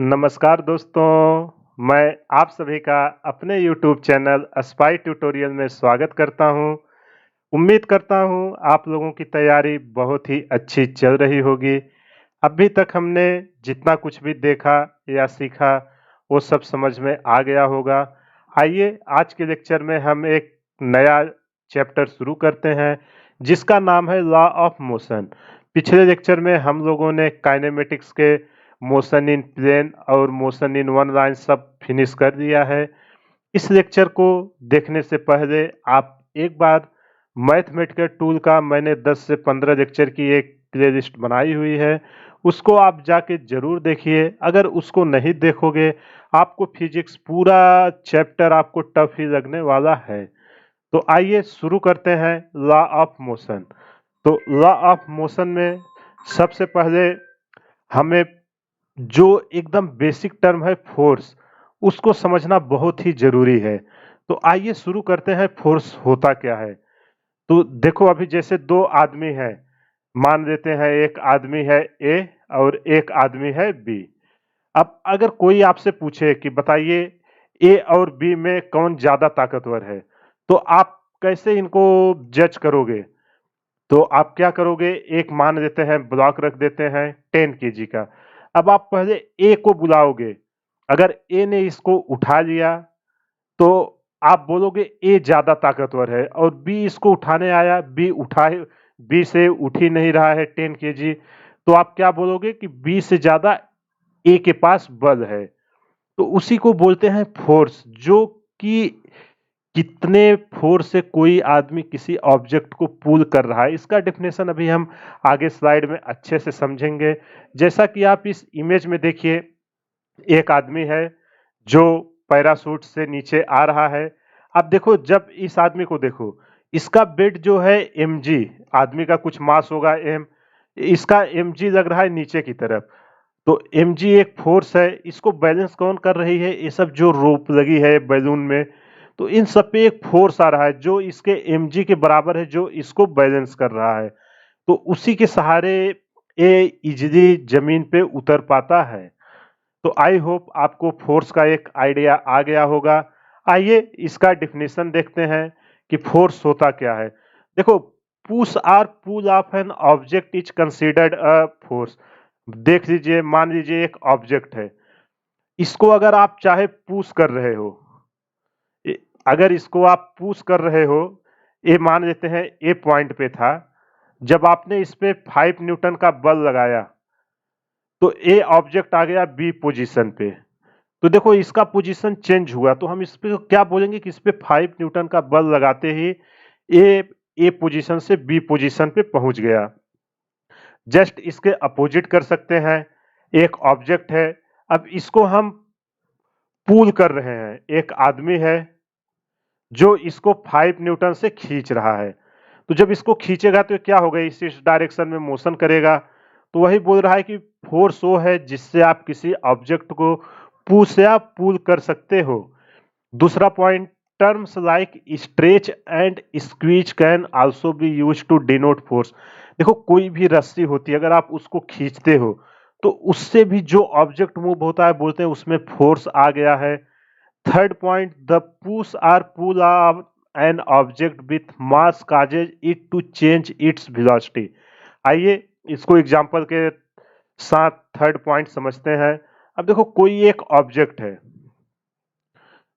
नमस्कार दोस्तों, मैं आप सभी का अपने YouTube चैनल स्पाई ट्यूटोरियल में स्वागत करता हूं। उम्मीद करता हूं आप लोगों की तैयारी बहुत ही अच्छी चल रही होगी। अभी तक हमने जितना कुछ भी देखा या सीखा, वो सब समझ में आ गया होगा। आइए आज के लेक्चर में हम एक नया चैप्टर शुरू करते हैं, जिसका नाम है लॉ ऑफ मोशन। पिछले लेक्चर में हम लोगों ने काइनेमेटिक्स के मोशन इन प्लेन और मोशन इन वन लाइन सब फिनिश कर दिया है। इस लेक्चर को देखने से पहले आप एक बार मैथमेटिकल टूल का मैंने 10 से 15 लेक्चर की एक प्लेलिस्ट बनाई हुई है, उसको आप जाके जरूर देखिए। अगर उसको नहीं देखोगे, आपको फिजिक्स पूरा चैप्टर आपको टफ ही लगने वाला है। तो आइए शुरू करते हैं लॉ ऑफ मोशन। तो लॉ ऑफ मोशन में सबसे पहले हमें जो एकदम बेसिक टर्म है फोर्स, उसको समझना बहुत ही जरूरी है। तो आइए शुरू करते हैं, फोर्स होता क्या है। तो देखो, अभी जैसे दो आदमी हैं, मान लेते हैं एक आदमी है ए और एक आदमी है बी। अब अगर कोई आपसे पूछे कि बताइए ए और बी में कौन ज्यादा ताकतवर है, तो आप कैसे इनको जज करोगे? तो आप क्या करोगे, एक मान लेते हैं ब्लॉक रख देते हैं 10 kg का। अब आप पहले ए को बुलाओगे। अगर ए ने इसको उठा लिया तो आप बोलोगे ए ज्यादा ताकतवर है, और बी इसको उठाने आया, बी से उठ ही नहीं रहा है 10 kg, तो आप क्या बोलोगे कि बी से ज्यादा ए के पास बल है। तो उसी को बोलते हैं फोर्स, जो कि कितने फोर्स से कोई आदमी किसी ऑब्जेक्ट को पुल कर रहा है। इसका डेफिनेशन अभी हम आगे स्लाइड में अच्छे से समझेंगे। जैसा कि आप इस इमेज में देखिए, एक आदमी है जो पैराशूट से नीचे आ रहा है। अब देखो, जब इस आदमी को देखो, इसका वेट जो है mg, आदमी का कुछ मास होगा m, इसका mg लग रहा है नीचे की तरफ। तो mg एक फोर्स है, इसको बैलेंस कौन कर रही है? ये सब जो रोप लगी है बैलून में, तो इन सब पे एक फोर्स आ रहा है जो इसके mg के बराबर है, जो इसको बैलेंस कर रहा है। तो उसी के सहारे ये इजीली जमीन पे उतर पाता है। तो आई होप आपको फोर्स का एक आइडिया आ गया होगा। आइए इसका डिफिनेशन देखते हैं कि फोर्स होता क्या है। देखो, push or pull of an object is considered a force. देख लीजिए, मान लीजिए एक ऑब्जेक्ट है, इसको अगर आप चाहे पुश कर रहे हो, अगर इसको आप पुश कर रहे हो, ये मान लेते हैं ए पॉइंट पे था, जब आपने इस पे 5 न्यूटन का बल लगाया, तो ए ऑब्जेक्ट आ गया बी पोजीशन पे। तो देखो, इसका पोजीशन चेंज हुआ, तो हम इस पे क्या बोलेंगे कि इस पे 5 न्यूटन का बल लगाते ही ए पोजीशन से बी पोजीशन पे पहुंच गया। जस्ट इसके अपोजिट कर सकते हैं, एक ऑब्जेक्ट है, अब इसको हम पुल कर रहे हैं। एक आदमी है जो इसको 5 न्यूटन से खींच रहा है। तो जब इसको खींचेगा तो क्या होगा, इस डायरेक्शन में मोशन करेगा। तो वही बोल रहा है कि फोर्स वो है जिससे आप किसी ऑब्जेक्ट को पुश या पुल कर सकते हो। दूसरा point, terms like stretch and squeeze can also be use to denote force. देखो, कोई भी रस्सी होती है, अगर आप उसको खींचते हो तो उससे भी जो ऑब्जेक्ट मूव होता है, बोलते हैं उसमें फोर्स आ गया है। Third point, the push or pull of an object with mass causes it to change its velocity. आइए इसको एग्जांपल के साथ थर्ड पॉइंट समझते हैं। अब देखो, कोई एक ऑब्जेक्ट है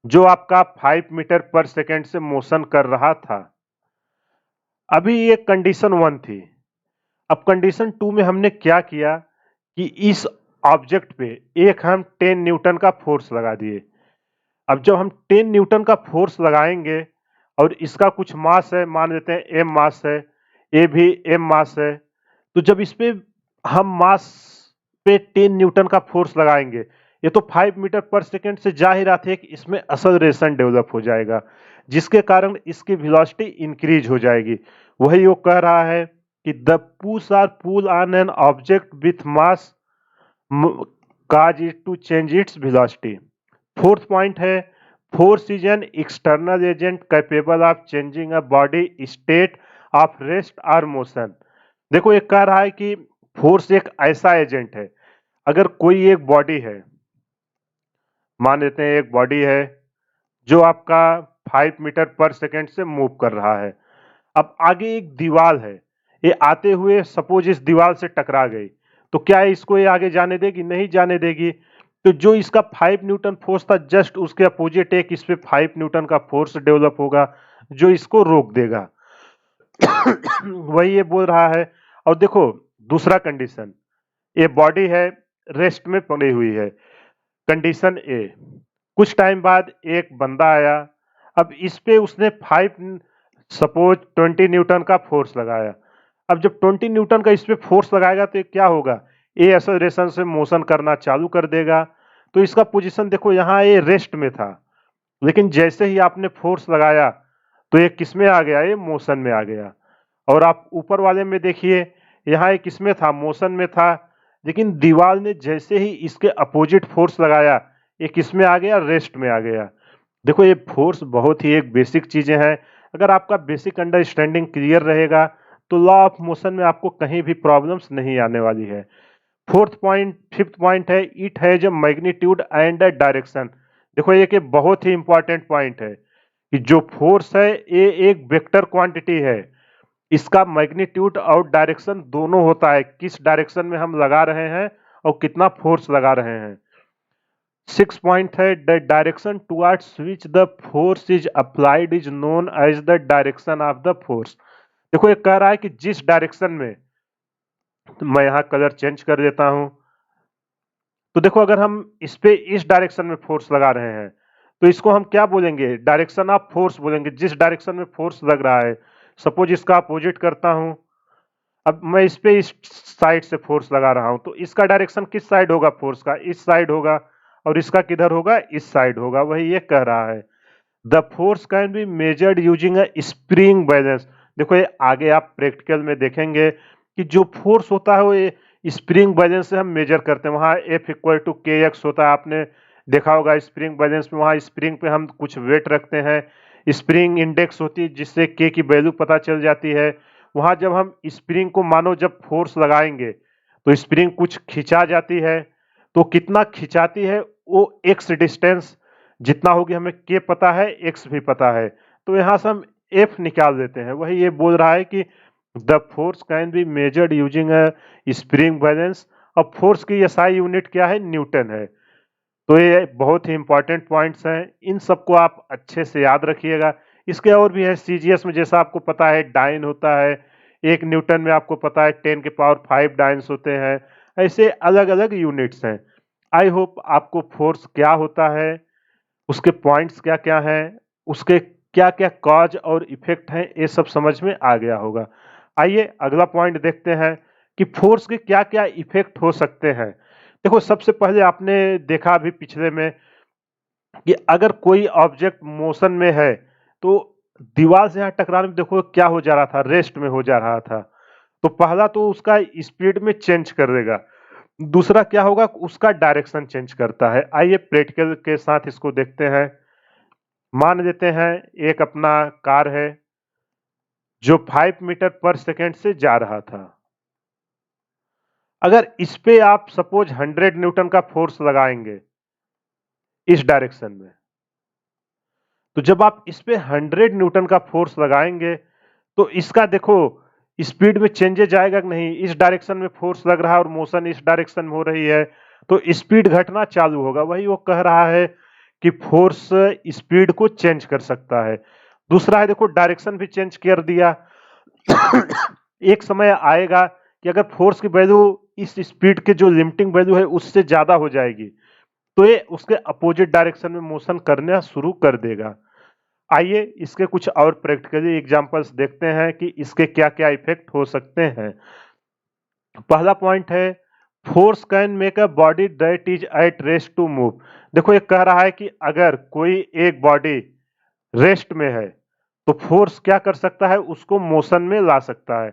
जो आपका 5 मीटर पर सेकेंड से मोशन कर रहा था। अभी ये कंडीशन 1 थी। अब कंडीशन 2 में हमने क्या किया कि इस ऑब्जेक्ट पे एक हम 10 न्यूटन का फोर्स लगा दिए। अब जब हम 10 न्यूटन का फोर्स लगाएंगे और इसका कुछ मास है, मान लेते हैं एम मास है, ए भी एम मास है, तो जब इस पे हम मास पे 10 न्यूटन का फोर्स लगाएंगे, ये तो 5 मीटर पर सेकेंड से जा ही रहा था कि इसमें असलरेशन डेवलप हो जाएगा, जिसके कारण इसकी वेलोसिटी इंक्रीज हो जाएगी। वही वो कह रहा है कि the push or pull on an object with mass cause it to change its velocity. Fourth point है, force is an external agent capable of changing a body state of rest और मोशन। देखो, ये कह रहा है कि force एक ऐसा एजेंट है, अगर कोई एक बॉडी है, मान लेते हैं एक बॉडी है जो आपका 5 मीटर पर सेकेंड से मूव कर रहा है। अब आगे एक दीवार है, ये आते हुए सपोज इस दीवार से टकरा गई, तो क्या इसको ये आगे जाने देगी? नहीं जाने देगी। तो जो इसका 5 न्यूटन फोर्स था, जस्ट उसके अपोजिट एक इस पे 5 न्यूटन का फोर्स डेवलप होगा जो इसको रोक देगा। वही ये बोल रहा है। और देखो दूसरा कंडीशन, ये बॉडी है रेस्ट में पड़ी हुई है, कंडीशन ए। कुछ टाइम बाद एक बंदा आया, अब इस पे उसने 5 सपोज 20 न्यूटन का फोर्स लगाया। अब जब 20 न्यूटन का इस पे फोर्स लगाएगा तो ये क्या होगा? ये एक्सेलरेशन से मोशन करना चालू कर देगा। तो इसका पोजीशन देखो, यहाँ ये रेस्ट में था, लेकिन जैसे ही आपने फोर्स लगाया तो ये किस में आ गया? ये मोशन में आ गया। और आप ऊपर वाले में देखिए, यहाँ ये किस में था? मोशन में था, लेकिन दीवार ने जैसे ही इसके अपोजिट फोर्स लगाया, ये किस में आ गया? रेस्ट में आ गया। देखो ये फोर्स बहुत ही एक बेसिक चीजें हैं। अगर आपका बेसिक अंडरस्टैंडिंग क्लियर रहेगा तो लॉ ऑफ मोशन में आपको कहीं भी प्रॉब्लम्स नहीं आने वाली है। फिफ्थ पॉइंट है, it has a magnitude and a direction. देखो ये कि बहुत ही इंपॉर्टेंट पॉइंट है कि जो फोर्स है ये एक वेक्टर क्वांटिटी है, इसका मैग्नीट्यूड और डायरेक्शन दोनों होता है, किस डायरेक्शन में हम लगा रहे हैं और कितना फोर्स लगा रहे हैं। 6 पॉइंट है, the direction towards which the force is applied is known as the direction of the force. देखो ये कह रहा है कि जिस डायरेक्शन में, तो मैं यहाँ कलर चेंज कर देता हूं। तो देखो अगर हम इस पे इस डायरेक्शन में फोर्स लगा रहे हैं तो इसको हम क्या बोलेंगे? डायरेक्शन ऑफ फोर्स बोलेंगे, जिस डायरेक्शन में फोर्स लग रहा है। सपोज इसका अपोजिट करता हूं, अब मैं इस पे इस साइड से फोर्स लगा रहा हूं, तो इसका डायरेक्शन किस साइड होगा? फोर्स का इस साइड होगा, और इसका किधर होगा? इस साइड होगा। वही ये कह रहा है, the force can be measured using a spring balance. देखो ये आगे आप प्रैक्टिकल में देखेंगे कि जो फोर्स होता है वो ये स्प्रिंग बैलेंस से हम मेजर करते हैं। वहां F इक्वल टू के एक्स होता है, आपने देखा होगा स्प्रिंग बैलेंस में। वहां स्प्रिंग पे हम कुछ वेट रखते हैं, स्प्रिंग इंडेक्स होती है जिससे के की वैल्यू पता चल जाती है। वहां जब हम स्प्रिंग को मानो जब फोर्स लगाएंगे तो स्प्रिंग कुछ खिंचा जाती है, तो कितना खिंचाती है वो एक्स डिस्टेंस जितना होगी हमें के पता है, एक्स भी पता है, तो यहां से हम एफ निकाल देते हैं। वही ये बोल रहा है कि the force can be measured using a spring balance. अब फोर्स की एसआई यूनिट क्या है? न्यूटन है। तो ये बहुत ही इंपॉर्टेंट पॉइंट्स हैं, इन सबको आप अच्छे से याद रखिएगा। इसके और भी है, सीजीएस में जैसा आपको पता है डाइन होता है, 1 न्यूटन में आपको पता है 10⁵ डाइन्स होते हैं। ऐसे अलग अलग यूनिट्स हैं। आई होप आपको फोर्स क्या होता है, उसके पॉइंट्स क्या क्या हैं, उसके क्या क्या कॉज और इफेक्ट हैं, ये सब समझ में आ गया होगा। आइए अगला पॉइंट देखते हैं कि फोर्स के क्या क्या इफेक्ट हो सकते हैं। देखो सबसे पहले आपने देखा अभी पिछले में कि अगर कोई ऑब्जेक्ट मोशन में है तो दीवार से यहाँ टकराने में देखो क्या हो जा रहा था? रेस्ट में हो जा रहा था। तो पहला तो उसका स्पीड में चेंज कर देगा, दूसरा क्या होगा? उसका डायरेक्शन चेंज करता है। आइए प्रैक्टिकल के साथ इसको देखते हैं। मान लेते हैं एक अपना कार है जो 5 मीटर पर सेकेंड से जा रहा था। अगर इस पे आप सपोज 100 न्यूटन का फोर्स लगाएंगे इस डायरेक्शन में, तो जब आप इस पे 100 न्यूटन का फोर्स लगाएंगे तो इसका देखो स्पीड में चेंजेज आएगा कि नहीं? इस डायरेक्शन में फोर्स लग रहा है और मोशन इस डायरेक्शन में हो रही है, तो स्पीड घटना चालू होगा। वही वो कह रहा है कि फोर्स स्पीड को चेंज कर सकता है। दूसरा है देखो डायरेक्शन भी चेंज कर दिया। एक समय आएगा कि अगर फोर्स की वैल्यू इस स्पीड के जो लिमिटिंग वैल्यू है उससे ज्यादा हो जाएगी, तो ये उसके अपोजिट डायरेक्शन में मोशन करना शुरू कर देगा। आइए इसके कुछ और प्रैक्टिकली एग्जांपल्स देखते हैं कि इसके क्या-क्या इफेक्ट हो सकते हैं। पहला पॉइंट है, force can make a body that is at rest to move. देखो ये कह रहा है कि अगर कोई एक बॉडी रेस्ट में है तो फोर्स क्या कर सकता है? उसको मोशन में ला सकता है।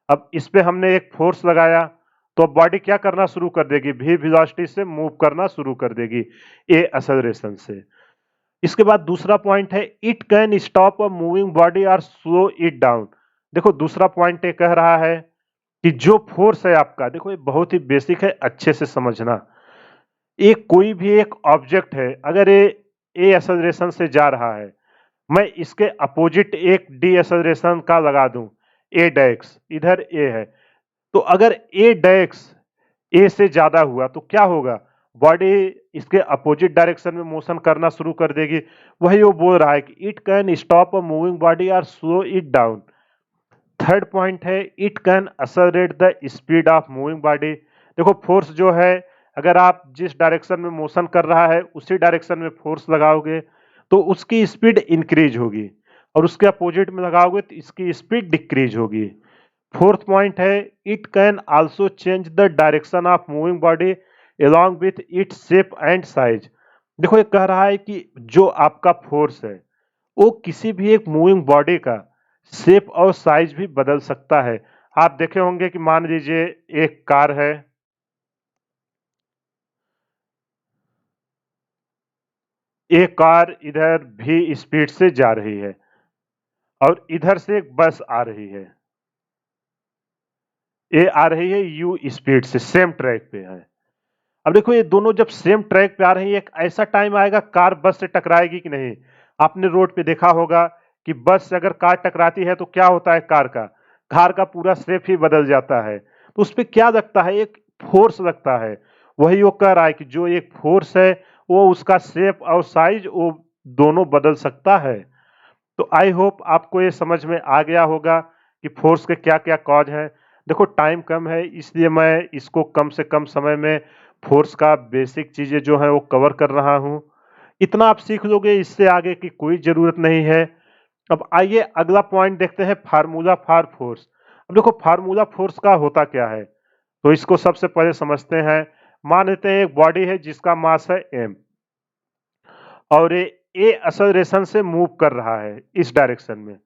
अब इस पे हमने एक फोर्स लगाया तो बॉडी क्या करना शुरू कर देगी? भी वेलोसिटी से मूव करना शुरू कर देगी, ए एक्सेलरेशन से। इसके बाद दूसरा पॉइंट है, it can stop a moving body और स्लो इट डाउन। देखो दूसरा पॉइंट ये कह रहा है कि जो फोर्स है आपका, देखो ये बहुत ही बेसिक है, अच्छे से समझना। एक कोई भी एक ऑब्जेक्ट है, अगर ये ए एक्सेलरेशन से जा रहा है, मैं इसके अपोजिट एक डी एक्सेलरेशन का लगा दूं, ए डैक्स, इधर ए है, तो अगर ए डैक्स ए से ज्यादा हुआ तो क्या होगा? बॉडी इसके अपोजिट डायरेक्शन में मोशन करना शुरू कर देगी। वही वो बोल रहा है कि it can stop a moving body और slow it down. Third point है, it can accelerate the speed of moving body. देखो फोर्स जो है, अगर आप जिस डायरेक्शन में मोशन कर रहा है उसी डायरेक्शन में फोर्स लगाओगे तो उसकी स्पीड इंक्रीज होगी, और उसके अपोजिट में लगाओगे तो इसकी स्पीड डिक्रीज होगी। फोर्थ पॉइंट है, it can also change the direction of moving body along with its shape and size. देखो ये कह रहा है कि जो आपका फोर्स है वो किसी भी एक मूविंग बॉडी का शेप और साइज भी बदल सकता है। आप देखे होंगे कि मान लीजिए एक कार है, एक कार इधर भी स्पीड से जा रही है और इधर से एक बस आ रही है, ये आ रही है यू स्पीड से, सेम ट्रैक पे है। अब देखो ये दोनों जब सेम ट्रैक पे आ रही है, एक ऐसा टाइम आएगा कार बस से टकराएगी कि नहीं। आपने रोड पे देखा होगा कि बस से अगर कार टकराती है तो क्या होता है, कार का पूरा शेप ही बदल जाता है। तो उस पे क्या लगता है, एक फोर्स लगता है। वही वो कह रहा है कि जो एक फोर्स है वो उसका शेप और साइज वो दोनों बदल सकता है। तो आई होप आपको ये समझ में आ गया होगा कि फोर्स के क्या क्या कॉज हैं। देखो टाइम कम है इसलिए मैं इसको कम से कम समय में फोर्स का बेसिक चीजें जो है वो कवर कर रहा हूँ। इतना आप सीख लोगे, इससे आगे की कोई जरूरत नहीं है। अब आइए अगला पॉइंट देखते हैं, फार्मूला फॉर फोर्स। अब देखो फार्मूला फोर्स का होता क्या है, तो इसको सबसे पहले समझते हैं। मान लेते हैं एक बॉडी है जिसका मास है m, और ये ए एक्सेलरेशन से मूव कर रहा है इस डायरेक्शन में।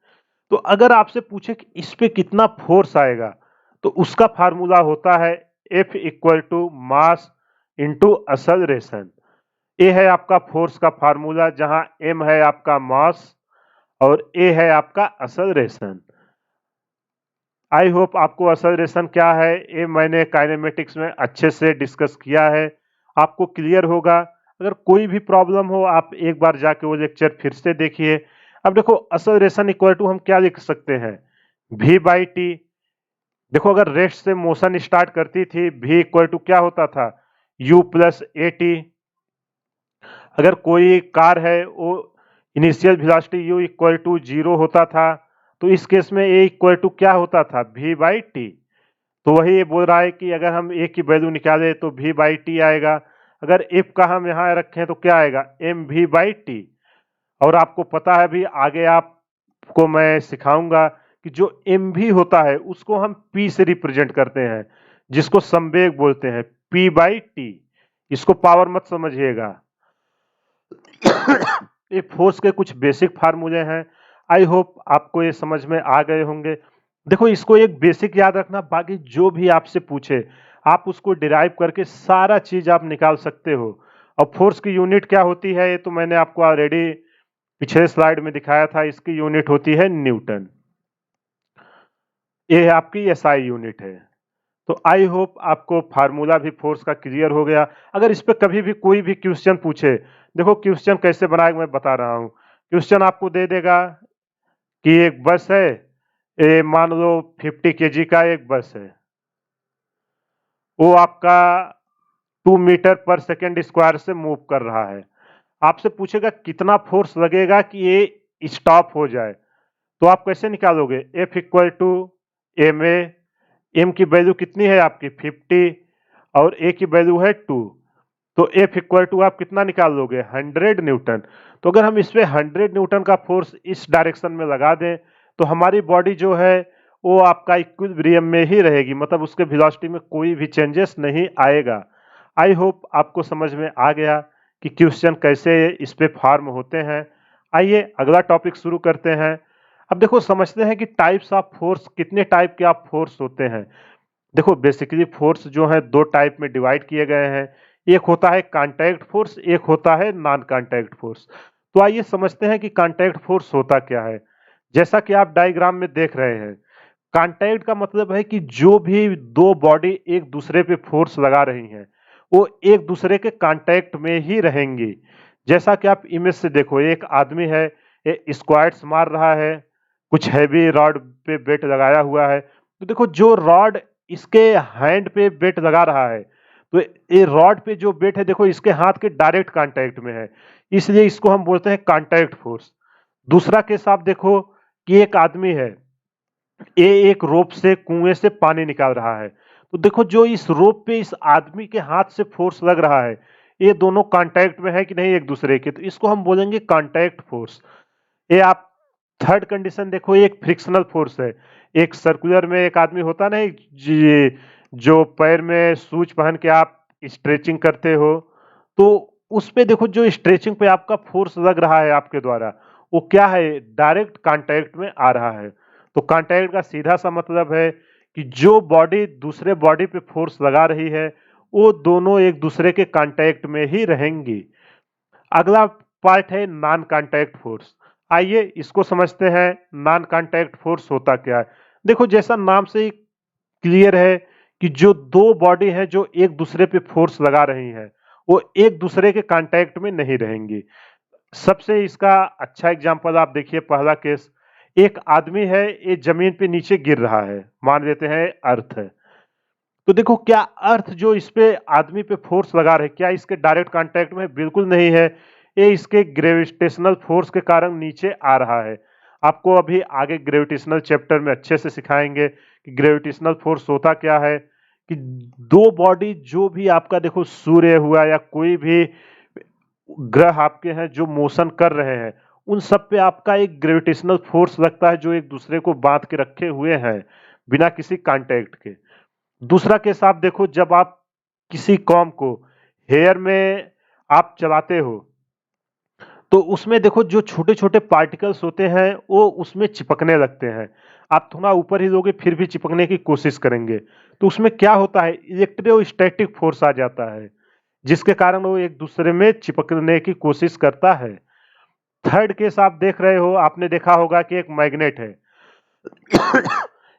तो अगर आपसे पूछे कि इस पे कितना फोर्स आएगा, तो उसका फार्मूला होता है F equal to mass into acceleration. A है आपका फोर्स का फार्मूला, जहां m है आपका मास और a है आपका एक्सेलरेशन। आई होप आपको एक्सेलरेशन क्या है ये मैंने काइनेमेटिक्स में अच्छे से डिस्कस किया है, आपको क्लियर होगा। अगर कोई भी प्रॉब्लम हो आप एक बार जाके वो लेक्चर फिर से देखिए। अब देखो एक्सेलरेशन इक्वल टू हम क्या लिख सकते हैं, v बाई टी। देखो अगर रेस्ट से मोशन स्टार्ट करती थी, v इक्वल टू क्या होता था, u प्लस ए टी। अगर कोई कार है वो initial velocity u equal to 0 होता था, तो इस केस में a इक्वल टू क्या होता था, v बाई टी। तो वही ये बोल रहा है कि अगर हम a की वैल्यू निकाले तो v बाई टी आएगा। अगर f का हम यहाँ रखें तो क्या आएगा, एम वी बाई टी। और आपको पता है भी, आगे आपको मैं सिखाऊंगा कि जो एम वी होता है उसको हम p से रिप्रेजेंट करते हैं, जिसको संवेग बोलते हैं, p बाई टी। इसको पावर मत समझिएगा। ये फोर्स के कुछ बेसिक फार्मूले हैं। आई होप आपको ये समझ में आ गए होंगे। देखो इसको एक बेसिक याद रखना, बाकी जो भी आपसे पूछे आप उसको डिराइव करके सारा चीज आप निकाल सकते हो। और फोर्स की यूनिट क्या होती है ये तो मैंने आपको ऑलरेडी पिछले स्लाइड में दिखाया था, इसकी यूनिट होती है न्यूटन। ये आपकी एसआई यूनिट है। तो आई होप आपको फार्मूला भी फोर्स का क्लियर हो गया। अगर इस पे कभी भी कोई भी क्वेश्चन पूछे, देखो क्वेश्चन कैसे बनाएगा मैं बता रहा हूँ। क्वेश्चन आपको दे देगा कि एक बस है, ये मान लो 50 केजी का एक बस है, वो आपका 2 मीटर पर सेकेंड स्क्वायर से मूव कर रहा है। आपसे पूछेगा कितना फोर्स लगेगा कि ये स्टॉप हो जाए, तो आप कैसे निकालोगे, F equal to M A. M की वैल्यू कितनी है आपकी 50 और ए की वैल्यू है 2, तो F इक्वल टू आप कितना निकाल लोगे 100 न्यूटन। तो अगर हम इस पे 100 न्यूटन का फोर्स इस डायरेक्शन में लगा दें तो हमारी बॉडी जो है वो आपका इक्विलिब्रियम में ही रहेगी, मतलब उसके वेलोसिटी में कोई भी चेंजेस नहीं आएगा। आई होप आपको समझ में आ गया कि क्वेश्चन कैसे इस पे फॉर्म होते हैं। आइए अगला टॉपिक शुरू करते हैं। अब देखो समझते हैं कि टाइप्स ऑफ फोर्स, कितने टाइप के आप फोर्स होते हैं। देखो बेसिकली फोर्स जो है दो टाइप में डिवाइड किए गए हैं, एक होता है कांटेक्ट फोर्स, एक होता है नॉन कांटेक्ट फोर्स। तो आइए समझते हैं कि कांटेक्ट फोर्स होता क्या है। जैसा कि आप डायग्राम में देख रहे हैं, कांटेक्ट का मतलब है कि जो भी दो बॉडी एक दूसरे पे फोर्स लगा रही हैं वो एक दूसरे के कांटेक्ट में ही रहेंगी। जैसा कि आप इमेज से देखो, एक आदमी है, ये स्क्वाट्स मार रहा है, कुछ हैवी रॉड पे वेट लगाया हुआ है। तो देखो जो रॉड इसके हैंड पे वेट लगा रहा है, तो ये रॉड पे जो वेट है देखो इसके हाथ के डायरेक्ट कांटेक्ट में है, इसलिए इसको हम बोलते हैं कांटेक्ट फोर्स। दूसरा केस आप देखो कि एक आदमी है, ये एक रोप से कुएं से पानी निकाल रहा है। तो देखो जो इस रोप पे इस आदमी के हाथ से फोर्स लग रहा है, ये दोनों कांटेक्ट में है कि नहीं एक दूसरे के, तो इसको हम बोलेंगे कांटेक्ट फोर्स। ये आप थर्ड कंडीशन देखो, ये एक फ्रिक्शनल फोर्स है। एक सर्कुलर में एक आदमी होता नहीं जो पैर में शूज पहन के आप स्ट्रेचिंग करते हो, तो उस पे देखो जो स्ट्रेचिंग पे आपका फोर्स लग रहा है आपके द्वारा, वो क्या है, डायरेक्ट कांटेक्ट में आ रहा है। तो कांटेक्ट का सीधा सा मतलब है कि जो बॉडी दूसरे बॉडी पे फोर्स लगा रही है, वो दोनों एक दूसरे के कांटेक्ट में ही रहेंगी। अगला पार्ट है नॉन कांटेक्ट फोर्स। आइए इसको समझते हैं, नॉन कांटेक्ट फोर्स होता क्या है। देखो जैसा नाम से ही क्लियर है कि जो दो बॉडी है जो एक दूसरे पे फोर्स लगा रही हैं, वो एक दूसरे के कांटेक्ट में नहीं रहेंगी। सबसे इसका अच्छा एग्जांपल आप देखिए, पहला केस, एक आदमी है, ये जमीन पे नीचे गिर रहा है, मान लेते हैं अर्थ है। तो देखो क्या अर्थ जो इस पे आदमी पे फोर्स लगा रहे, क्या इसके डायरेक्ट कांटेक्ट में? बिल्कुल नहीं है। ये इसके ग्रेविटेशनल फोर्स के कारण नीचे आ रहा है। आपको अभी आगे ग्रेविटेशनल चैप्टर में अच्छे से सिखाएंगे कि ग्रेविटेशनल फोर्स होता क्या है। कि दो बॉडी जो भी आपका देखो, सूर्य हुआ या कोई भी ग्रह आपके हैं जो मोशन कर रहे हैं, उन सब पे आपका एक ग्रेविटेशनल फोर्स लगता है जो एक दूसरे को बांध के रखे हुए हैं बिना किसी कांटेक्ट के। दूसरा केस आप देखो, जब आप किसी कॉम को हेयर में आप चलाते हो, तो उसमें देखो जो छोटे छोटे पार्टिकल्स होते हैं वो उसमें चिपकने लगते हैं। आप थोड़ा ऊपर ही लोगे फिर भी चिपकने की कोशिश करेंगे, तो उसमें क्या होता है, इलेक्ट्रोस्टैटिक फोर्स आ जाता है, जिसके कारण वो एक दूसरे में चिपकने की कोशिश करता है। थर्ड केस आप देख रहे हो, आपने देखा होगा कि एक मैग्नेट है।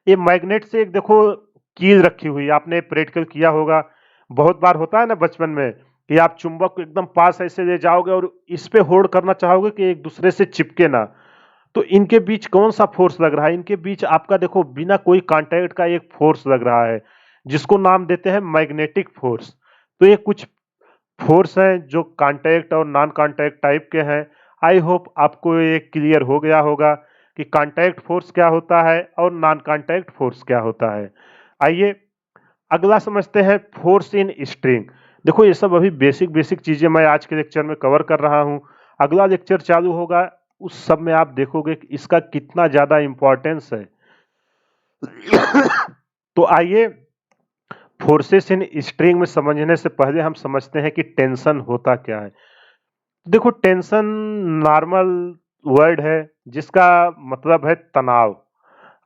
ये मैग्नेट से एक देखो कील रखी हुई, आपने प्रैक्टिकल किया होगा, बहुत बार होता है ना बचपन में कि आप चुंबक को एकदम पास ऐसे ले जाओगे और इस पे होल्ड करना चाहोगे कि एक दूसरे से चिपके ना। तो इनके बीच कौन सा फोर्स लग रहा है? इनके बीच आपका देखो बिना कोई कांटेक्ट का एक फोर्स लग रहा है, जिसको नाम देते हैं मैग्नेटिक फोर्स। तो ये कुछ फोर्स हैं जो कांटेक्ट और नॉन कांटेक्ट टाइप के हैं। आई होप आपको ये क्लियर हो गया होगा कि कांटेक्ट फोर्स क्या होता है और नॉन कांटेक्ट फोर्स क्या होता है। आइए अगला समझते हैं, फोर्स इन स्ट्रिंग। देखो ये सब अभी बेसिक बेसिक चीजें मैं आज के लेक्चर में कवर कर रहा हूं। अगला लेक्चर चालू होगा, उस सब में आप देखोगे कि इसका कितना ज्यादा इंपॉर्टेंस है। तो आइए फोर्सेस इन स्ट्रिंग में समझने से पहले हम समझते हैं कि टेंशन होता क्या है। देखो टेंशन नॉर्मल वर्ड है जिसका मतलब है तनाव।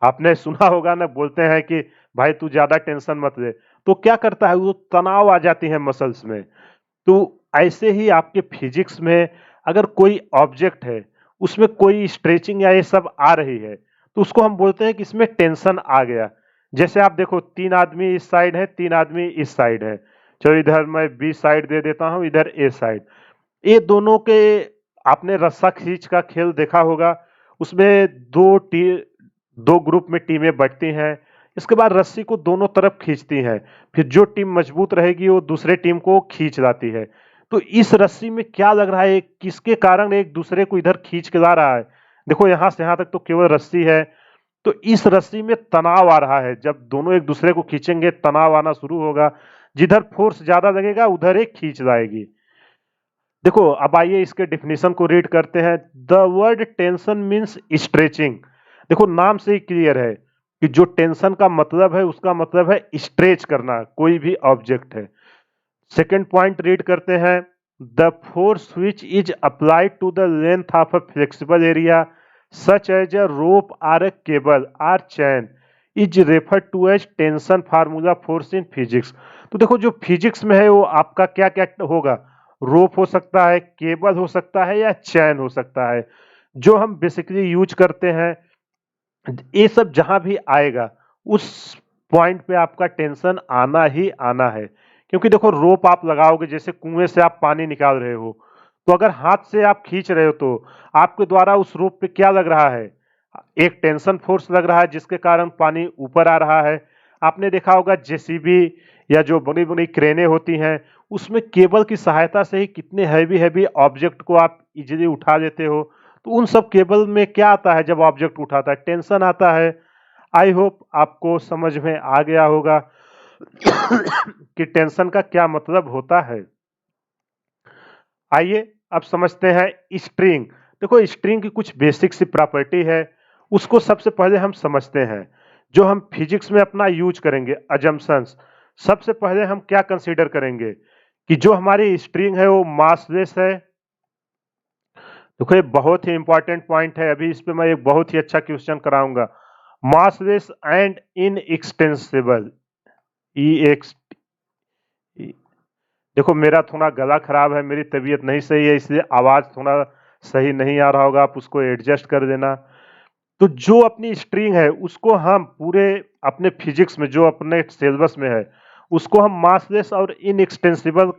आपने सुना होगा ना, बोलते हैं कि भाई तू ज्यादा टेंशन मत ले, तो क्या करता है वो, तनाव आ जाती है मसल्स में। तो ऐसे ही आपके फिजिक्स में अगर कोई ऑब्जेक्ट है, उसमें कोई स्ट्रेचिंग या ये सब आ रही है, तो उसको हम बोलते हैं कि इसमें टेंशन आ गया। जैसे आप देखो, तीन आदमी इस साइड है, तीन आदमी इस साइड है, चलो इधर मैं बी साइड दे देता हूं, इधर ए साइड। ये दोनों के, आपने रस्सा खींच का खेल देखा होगा, उसमें दो ग्रुप में टीमें बंटती हैं। इसके बाद रस्सी को दोनों तरफ खींचती हैं, फिर जो टीम मजबूत रहेगी वो दूसरे टीम को खींच लाती है। तो इस रस्सी में क्या लग रहा है, किसके कारण एक दूसरे को इधर खींच के ला रहा है? देखो यहां से यहां तक तो केवल रस्सी है, तो इस रस्सी में तनाव आ रहा है। जब दोनों एक दूसरे को खींचेंगे तनाव आना शुरू होगा, जिधर फोर्स ज्यादा लगेगा उधर एक खींच लाएगी। देखो अब आइए इसके डेफिनेशन को रीड करते हैं। The word tension means stretching. देखो नाम से ही क्लियर है कि जो टेंशन का मतलब है उसका मतलब है स्ट्रेच करना, कोई भी ऑब्जेक्ट है। सेकेंड पॉइंट रीड करते हैं। The force which is applied to the length of a flexible area such as a rope or a cable or chain is refer to as tension formula force in physics. तो देखो जो physics में है वो आपका क्या क्या होगा, रोप हो सकता है, केबल हो सकता है, या चैन हो सकता है, जो हम बेसिकली यूज करते हैं। ये सब जहां भी आएगा उस पॉइंट पे आपका टेंशन आना ही आना है, क्योंकि देखो रोप आप लगाओगे, जैसे कुएं से आप पानी निकाल रहे हो, तो अगर हाथ से आप खींच रहे हो तो आपके द्वारा उस रोप पे क्या लग रहा है, एक टेंशन फोर्स लग रहा है, जिसके कारण पानी ऊपर आ रहा है। आपने देखा होगा जेसीबी या जो बड़ी बड़ी क्रेनें होती हैं, उसमें केबल की सहायता से ही कितने हैवी हैवी ऑब्जेक्ट को आप इजीली उठा लेते हो। तो उन सब केबल में क्या आता है, जब ऑब्जेक्ट उठाता है टेंशन आता है। आई होप आपको समझ में आ गया होगा कि टेंशन का क्या मतलब होता है। आइए अब समझते हैं स्ट्रिंग। देखो स्ट्रिंग की कुछ बेसिक सी प्रॉपर्टी है, उसको सबसे पहले हम समझते हैं। जो हम फिजिक्स में अपना यूज करेंगे अजम्पशंस, सबसे पहले हम क्या कंसीडर करेंगे कि जो हमारी स्ट्रिंग है वो मासलेस है। देखो ये बहुत ही इंपॉर्टेंट पॉइंट है, अभी इस पे मैं एक बहुत ही अच्छा क्वेश्चन कराऊंगा। Massless and inextensible, E x. देखो मेरा थोड़ा गला खराब है, मेरी तबीयत नहीं सही है, इसलिए आवाज थोड़ा सही नहीं आ रहा होगा, आप उसको एडजस्ट कर देना। तो जो अपनी स्ट्रिंग है उसको हम पूरे अपने फिजिक्स में, जो अपने सिलेबस में है, उसको हम मासलेस और इनएक्सटेंसिबल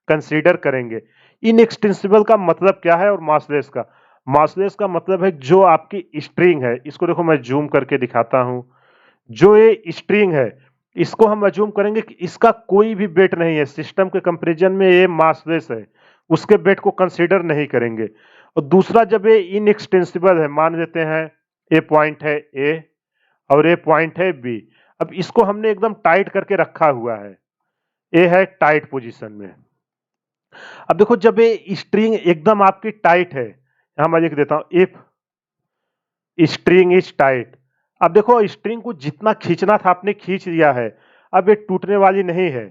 कंसीडर करेंगे। इनएक्सटेंसिबल का मतलब क्या है और मासलेस का, मासलेस का मतलब है जो आपकी स्ट्रिंग है, इसको देखो मैं जूम करके दिखाता हूं। जो ये स्ट्रिंग है, इसको हम अज्यूम करेंगे कि इसका कोई भी वेट नहीं है, सिस्टम के कंपैरिजन में ये मासलेस है, उसके वेट को कंसीडर नहीं करेंगे। और दूसरा, जब ये इनएक्सटेंसिबल है, मान लेते हैं ये पॉइंट है ए और ये पॉइंट है बी, अब इसको हमने एकदम टाइट करके रखा हुआ है, ए है टाइट पोजीशन में। अब देखो जब ये स्ट्रिंग एकदम आपकी टाइट है, यहां मैं लिख देता हूं इफ स्ट्रिंग इज टाइट। अब देखो स्ट्रिंग को जितना खींचना था आपने खींच लिया है, अब ये टूटने वाली नहीं है।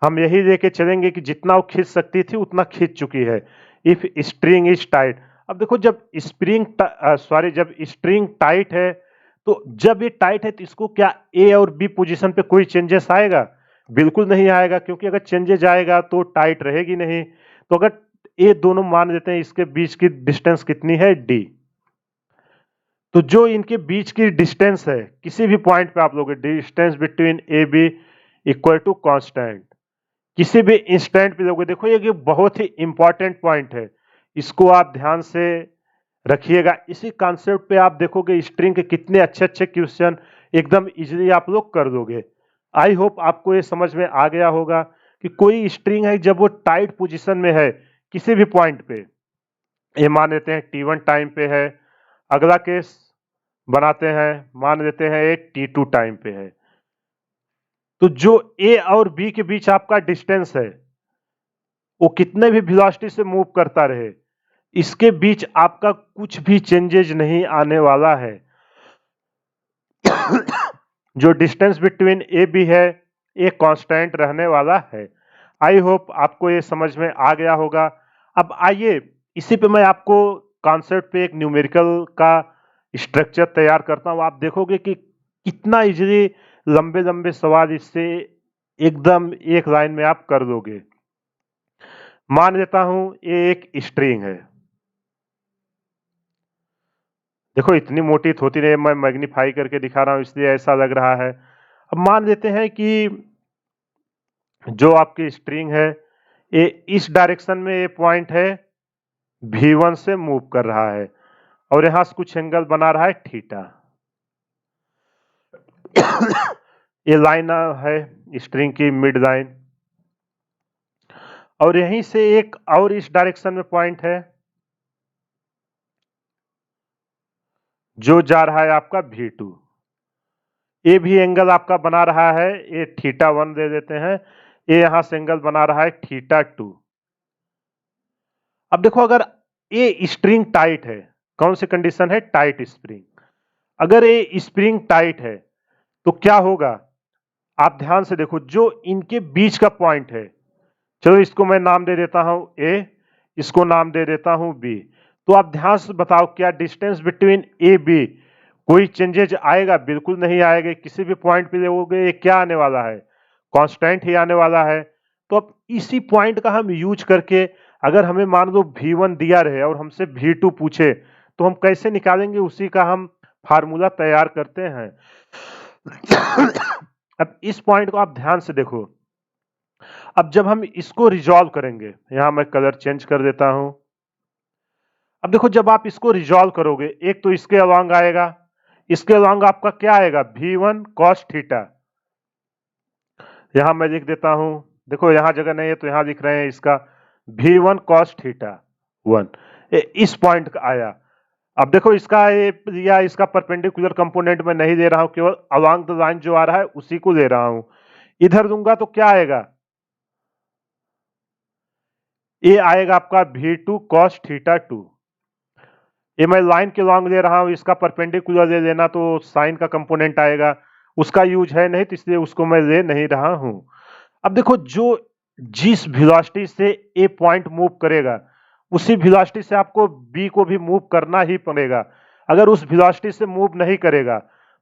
हम यही लेके चलेंगे कि जितना वो खींच सकती थी उतना खींच चुकी है। इफ स्ट्रिंग इज टाइट, अब देखो जब जब स्ट्रिंग टाइट है, तो जब ये टाइट है तो इसको क्या ए और बी पोजीशन पे कोई चेंजेस आएगा? बिल्कुल नहीं आएगा, क्योंकि अगर चेंजेस आएगा तो टाइट रहेगी नहीं। तो अगर ये दोनों मान लेते हैं, इसके बीच की डिस्टेंस कितनी है डी, तो जो इनके बीच की डिस्टेंस है, किसी भी पॉइंट पे आप लोग distance between A B equal to constant, किसी भी इंस्टेंट पे लोगे, देखो ये बहुत ही इंपॉर्टेंट पॉइंट है, इसको आप ध्यान से रखिएगा। इसी कॉन्सेप्ट पे आप देखोगे स्ट्रिंग के कितने अच्छे अच्छे क्वेश्चन एकदम इजीली आप लोग कर दोगे। आई होप आपको ये समझ में आ गया होगा कि कोई स्ट्रिंग है जब वो टाइट पोजीशन में है किसी भी पॉइंट पे, ये मान लेते हैं T1 टाइम पे है, अगला केस बनाते हैं, मान लेते हैं ये T2 टाइम पे है, तो जो ए और बी के बीच आपका डिस्टेंस है, वो कितने भी वेलोसिटी से मूव करता रहे, इसके बीच आपका कुछ भी चेंजेज नहीं आने वाला है। जो डिस्टेंस बिटवीन ए बी है, ये कांस्टेंट रहने वाला है। आई होप आपको ये समझ में आ गया होगा। अब आइए इसी पे मैं आपको कॉन्सेप्ट पे एक न्यूमेरिकल का स्ट्रक्चर तैयार करता हूं, आप देखोगे कि कितना इजीली लंबे लंबे सवाल इससे एकदम एक लाइन में आप कर दोगे। मान लेता हूं ये एक स्ट्रिंग है, देखो इतनी मोटी तो होती नहीं, मैं मैग्नीफाई करके दिखा रहा हूं इसलिए ऐसा लग रहा है। अब मान लेते हैं कि जो आपकी स्ट्रिंग है, ये इस डायरेक्शन में ये पॉइंट है V1 से मूव कर रहा है और यहां से कुछ एंगल बना रहा है थीटा। ये लाइन है स्ट्रिंग की मिड लाइन, और यहीं से एक और इस डायरेक्शन में पॉइंट है जो जा रहा है आपका V2। ये भी एंगल आपका बना रहा है, ये θ1 दे देते हैं, ये यहां से एंगल बना रहा है θ2। अब देखो अगर ये स्प्रिंग टाइट है, कौन सी कंडीशन है, टाइट स्प्रिंग, अगर ये स्प्रिंग टाइट है तो क्या होगा, आप ध्यान से देखो जो इनके बीच का पॉइंट है, चलो इसको मैं नाम दे देता हूं ए, इसको नाम दे देता हूं बी, तो आप ध्यान से बताओ क्या डिस्टेंस बिटवीन ए बी कोई चेंजेज आएगा? बिल्कुल नहीं आएगा। किसी भी पॉइंट पे लोगे ये क्या आने वाला है, कांस्टेंट ही आने वाला है। तो अब इसी पॉइंट का हम यूज करके, अगर हमें मान लो V1 दिया रहे और हमसे V2 पूछे, तो हम कैसे निकालेंगे, उसी का हम फार्मूला तैयार करते हैं। अब इस पॉइंट को आप ध्यान से देखो, अब जब हम इसको रिजॉल्व करेंगे, यहां मैं कलर चेंज कर देता हूं। अब देखो जब आप इसको रिजॉल्व करोगे, एक तो इसके अलॉन्ग आएगा, इसके अलॉन्ग आपका क्या आएगा, V1 cos थीटा। यहां मैं लिख देता हूं, देखो यहां जगह नहीं है तो यहां लिख रहे हैं इसका V1 cos थीटा 1, इस पॉइंट का आया। अब देखो इसका ये या इसका परपेंडिकुलर कंपोनेंट में नहीं दे रहा हूं, केवल अलॉन्ग द लाइन जो आ रहा है उसी को ले रहा हूं। इधर दूंगा तो क्या आएगा, ये आएगा आपका V2 cos थीटा 2। ये मैं लाइन के लॉन्ग ले रहा हूं, इसका परपेंडिकुलर ले लेना तो साइन का कंपोनेंट आएगा, उसका यूज है नहीं तो इसलिए उसको मैं ले नहीं रहा हूं। अब देखो जो जिस वेलोसिटी से ए पॉइंट मूव करेगा, उसी वेलोसिटी से आपको बी को भी मूव करना ही पड़ेगा। अगर उस वेलोसिटी से मूव नहीं करेगा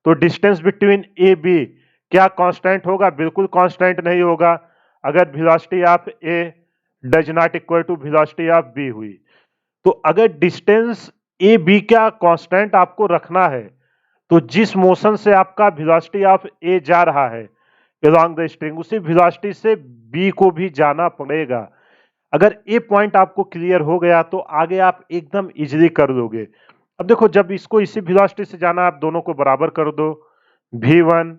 तो डिस्टेंस बिटवीन ए बी क्या कांस्टेंट होगा, बिल्कुल कांस्टेंट नहीं होगा। अगर velocity of A does not equal to velocity of B हुई, तो अगर डिस्टेंस ए बी का कांस्टेंट आपको रखना है, तो जिस मोशन से आपका वेलोसिटी ऑफ ए जा रहा है along द स्ट्रिंग, उसी वेलोसिटी से बी को भी जाना पड़ेगा। अगर ए पॉइंट आपको क्लियर हो गया तो आगे आप एकदम इजीली कर लोगे। अब देखो जब इसको इसी वेलोसिटी से जाना, आप दोनों को बराबर कर दो, V1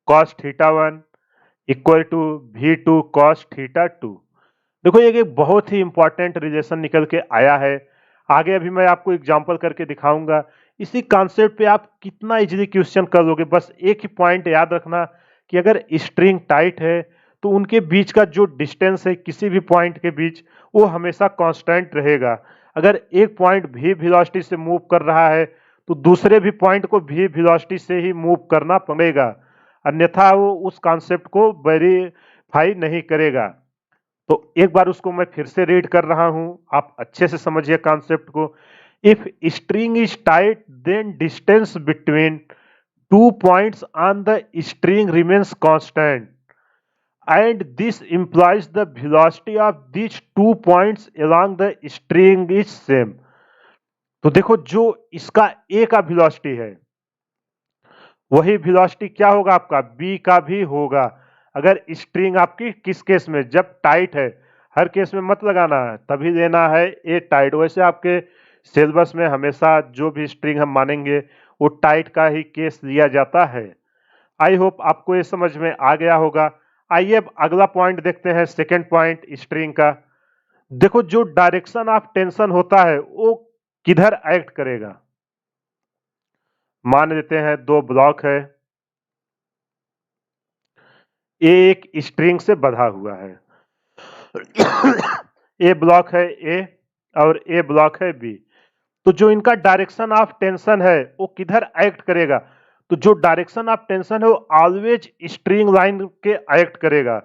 cos theta 1 equal to V2 cos theta 2। देखो ये एक बहुत ही इंपॉर्टेंट रिलेशन निकल के आया है। आगे अभी मैं आपको एग्जांपल करके दिखाऊंगा। इसी कॉन्सेप्ट पे आप कितना इजीली क्वेश्चन कर लोगे। बस एक ही पॉइंट याद रखना कि अगर स्ट्रिंग टाइट है तो उनके बीच का जो डिस्टेंस है किसी भी पॉइंट के बीच, वो हमेशा कांस्टेंट रहेगा। अगर एक पॉइंट भी वेलोसिटी से मूव कर रहा है तो दूसरे भी पॉइंट को भी वेलोसिटी से ही मूव करना पड़ेगा, अन्यथा वो उस कॉन्सेप्ट को वेरीफाई नहीं करेगा। तो एक बार उसको मैं फिर से रीड कर रहा हूं, आप अच्छे से समझिए कॉन्सेप्ट को। If string is tight then distance between two points on the string remains constant and this implies the velocity of these 2 points along the string is same। तो देखो जो इसका ए का वेलोसिटी है वही वेलोसिटी क्या होगा आपका बी का भी होगा। अगर स्ट्रिंग आपकी किस केस में, जब टाइट है, हर केस में मत लगाना है, तभी लेना है ए टाइट। वैसे आपके सिलेबस में हमेशा जो भी स्ट्रिंग हम मानेंगे वो टाइट का ही केस लिया जाता है। आई होप आपको ये समझ में आ गया होगा। आइए अब अगला पॉइंट देखते हैं, सेकेंड पॉइंट स्ट्रिंग का। देखो जो डायरेक्शन ऑफ टेंशन होता है वो किधर एक्ट करेगा। मान लेते हैं दो ब्लॉक है, ए एक स्ट्रिंग से बंधा हुआ है। ए ब्लॉक है ए और ए ब्लॉक है बी। तो जो इनका डायरेक्शन ऑफ टेंशन है वो किधर एक्ट करेगा, तो जो डायरेक्शन ऑफ टेंशन है वो ऑलवेज स्ट्रिंग लाइन के एक्ट करेगा।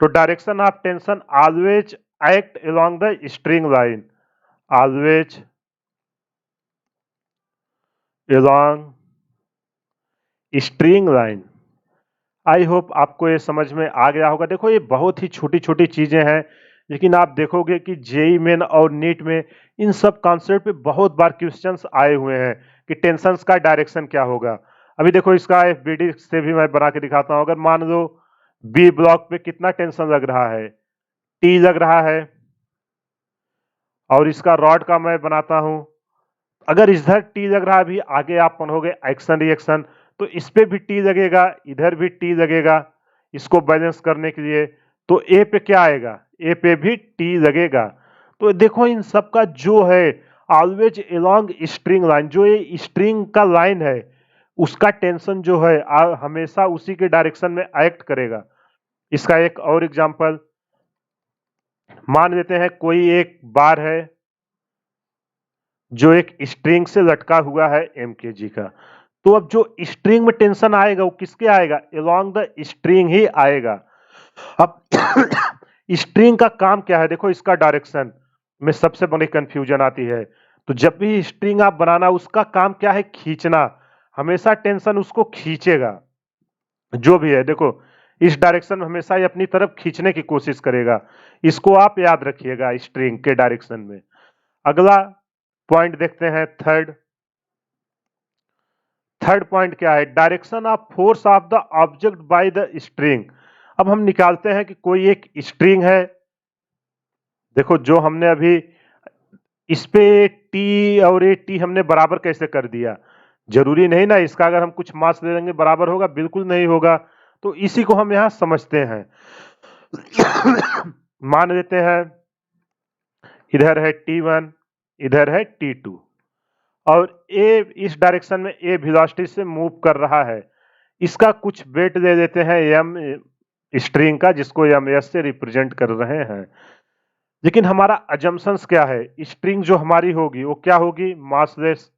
तो direction of tension always act along the string line, always along string line. I hope आपको ये समझ में आ गया होगा। देखो ये बहुत ही छोटी छोटी चीजें हैं, लेकिन आप देखोगे कि जेई मेन और नीट में इन सब कॉन्सेप्ट पे बहुत बार क्वेश्चंस आए हुए हैं कि टेंशंस का डायरेक्शन क्या होगा। अभी देखो इसका एफबीडी से भी मैं बना के दिखाता हूं। अगर मान लो बी ब्लॉक पे कितना टेंशन लग रहा है, टी लग रहा है, और इसका रॉड का मैं बनाता हूं। अगर इधर टी लग रहा है, भी आगे आप पढ़ोगे एक्शन रिएक्शन, तो इस पे भी टी लगेगा, इधर भी टी लगेगा इसको बैलेंस करने के लिए। तो ए पे क्या आएगा, ए पे भी टी लगेगा। तो देखो इन सब का जो है ऑलवेज अलोंग स्ट्रिंग लाइन, जो ये स्ट्रिंग का लाइन है उसका टेंशन जो है हमेशा उसी के डायरेक्शन में एक्ट करेगा। इसका एक और एग्जांपल मान लेते हैं, कोई एक बार है जो एक स्ट्रिंग से लटका हुआ है एमकेजी का। तो अब जो स्ट्रिंग में टेंशन आएगा वो किसके आएगा, अलोंग द स्ट्रिंग ही आएगा। अब स्ट्रिंग का काम क्या है, देखो इसका डायरेक्शन में सबसे बड़ी कंफ्यूजन आती है। तो जब भी स्ट्रिंग आप बनाना, उसका काम क्या है, खींचना। हमेशा टेंशन उसको खींचेगा जो भी है। देखो इस डायरेक्शन में हमेशा ये अपनी तरफ खींचने की कोशिश करेगा। इसको आप याद रखिएगा स्ट्रिंग के डायरेक्शन में। अगला पॉइंट देखते हैं, थर्ड पॉइंट क्या है, direction of force of the object by the string. अब हम निकालते हैं कि कोई एक स्ट्रिंग है। देखो जो हमने अभी इस पे टी और ये टी हमने बराबर कैसे कर दिया, जरूरी नहीं ना इसका अगर हम कुछ मास दे देंगे बराबर होगा, बिल्कुल नहीं होगा। तो इसी को हम यहाँ समझते हैं। मान लेते हैं इधर है T1, इधर है T2 और ए इस डायरेक्शन में ए वेलोसिटी से मूव कर रहा है। इसका कुछ वेट दे देते हैं एम स्ट्रिंग का, जिसको एम एस से रिप्रेजेंट कर रहे हैं। लेकिन हमारा अजम्पशंस क्या है, स्ट्रिंग जो हमारी होगी वो क्या होगी, मासलेस।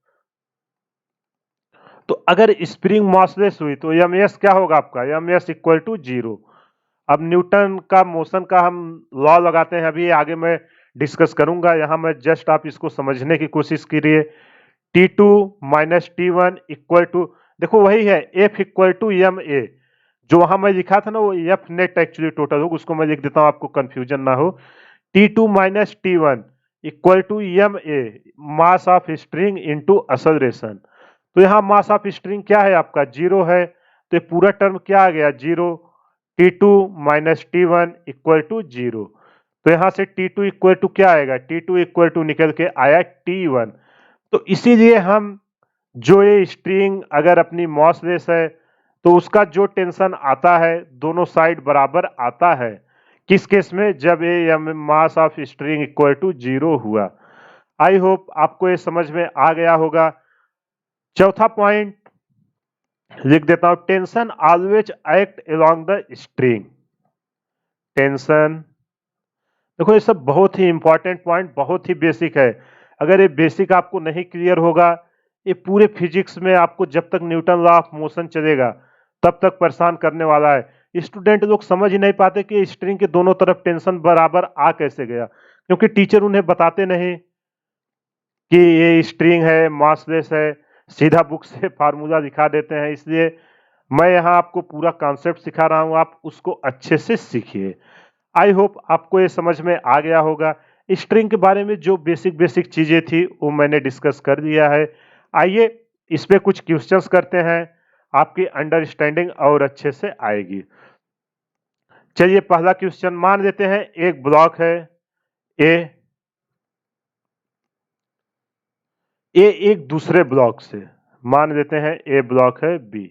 तो अगर स्प्रिंग मासलेस हुई तो एम एस क्या होगा आपका, एम एस इक्वल टू 0। अब न्यूटन का मोशन का हम लॉ लगाते हैं, अभी आगे मैं डिस्कस करूंगा। यहाँ मैं जस्ट आप इसको समझने की कोशिश करिए। T2 minus T1 equal to, देखो वही है F equal to M A, जो वहां मैं लिखा था ना वो F नेट एक्चुअली टोटल होगा, उसको मैं लिख देता हूं आपको कंफ्यूजन ना हो। T2 minus T1 equal to M A, mass of string into acceleration. तो यहाँ मास ऑफ स्ट्रिंग क्या है आपका, 0 है। तो ये पूरा टर्म क्या आ गया, 0। T2 minus T1 equal to 0। तो यहाँ से T2 इक्वल टू क्या आएगा, T2 इक्वल टू निकल के आया T1। तो इसीलिए हम जो ये स्ट्रिंग अगर अपनी मॉसलेस है तो उसका जो टेंशन आता है दोनों साइड बराबर आता है। किस केस में, जब ये mass of string equal to 0 हुआ। आई होप आपको ये समझ में आ गया होगा। चौथा पॉइंट लिख देता हूं, tension always act along the string. Tension, देखो ये सब बहुत ही इंपॉर्टेंट पॉइंट, बहुत ही बेसिक है। अगर ये बेसिक आपको नहीं क्लियर होगा, ये पूरे फिजिक्स में आपको जब तक न्यूटन लॉ ऑफ मोशन चलेगा तब तक परेशान करने वाला है। स्टूडेंट लोग समझ ही नहीं पाते कि स्ट्रिंग के दोनों तरफ टेंशन बराबर आ कैसे गया, क्योंकि टीचर उन्हें बताते नहीं कि ये स्ट्रिंग है, मासलेस है, सीधा बुक से फार्मूला दिखा देते हैं। इसलिए मैं यहाँ आपको पूरा कॉन्सेप्ट सिखा रहा हूँ, आप उसको अच्छे से सीखिए। आई होप आपको ये समझ में आ गया होगा। स्ट्रिंग के बारे में जो बेसिक बेसिक चीजें थी वो मैंने डिस्कस कर दिया है। आइए इस पे कुछ क्वेश्चंस करते हैं, आपकी अंडरस्टैंडिंग और अच्छे से आएगी। चलिए पहला क्वेश्चन मान लेते हैं, एक ब्लॉक है ए, ए एक दूसरे ब्लॉक से, मान लेते हैं ए ब्लॉक है बी।